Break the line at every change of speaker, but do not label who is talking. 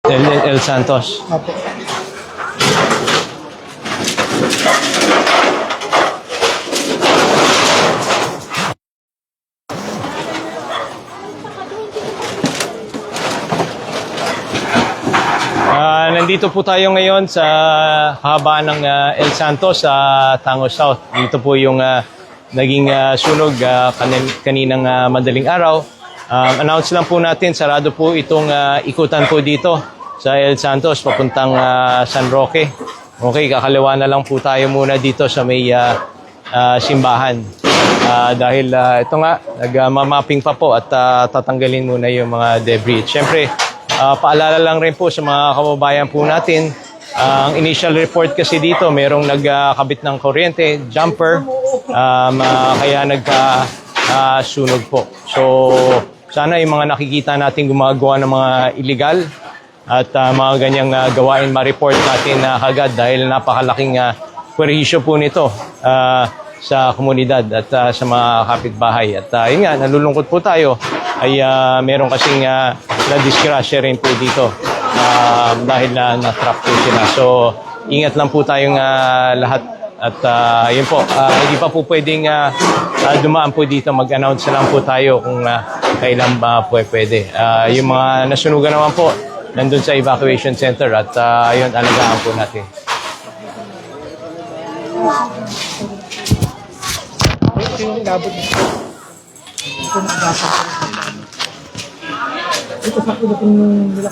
El Santos.
Opo.
Nandito po tayo ngayon sa haba ng El Santos sa Tango South. Dito po yung naging sunog kaninang madaling araw. Announce lang po natin, sarado po itong ikutan po dito sa El Santos papuntang San Roque. Okay, kakaliwa na lang po tayo muna dito sa may simbahan. Dahil ito nga, nagmamapping pa po at tatanggalin muna yung mga debris. Siyempre, paalala lang rin po sa mga kababayan po natin, ang initial report kasi dito, mayroong nagkabit ng kuryente, jumper, kaya nagka-sunog po. So, sana yung mga nakikita natin gumagawa ng mga illegal at mga ganyang gawain ma-report natin kagad dahil napakalaking perhisyo po nito sa komunidad at sa mga kapitbahay. At yun nga, nalulungkot po tayo ay meron kasing na-disgrasya rin po dito dahil na-trap po sila. So, ingat lang po tayong lahat. At yun po, hindi pa po pwedeng dumaan po dito. Mag-announce na lang po tayo kung kailan ba pwede. Yung mga nasunugan naman po, nandun sa evacuation center at yun, alagaan po natin.
Ito yung labot nito. Ito na gasa. Ito sa pinapin nila.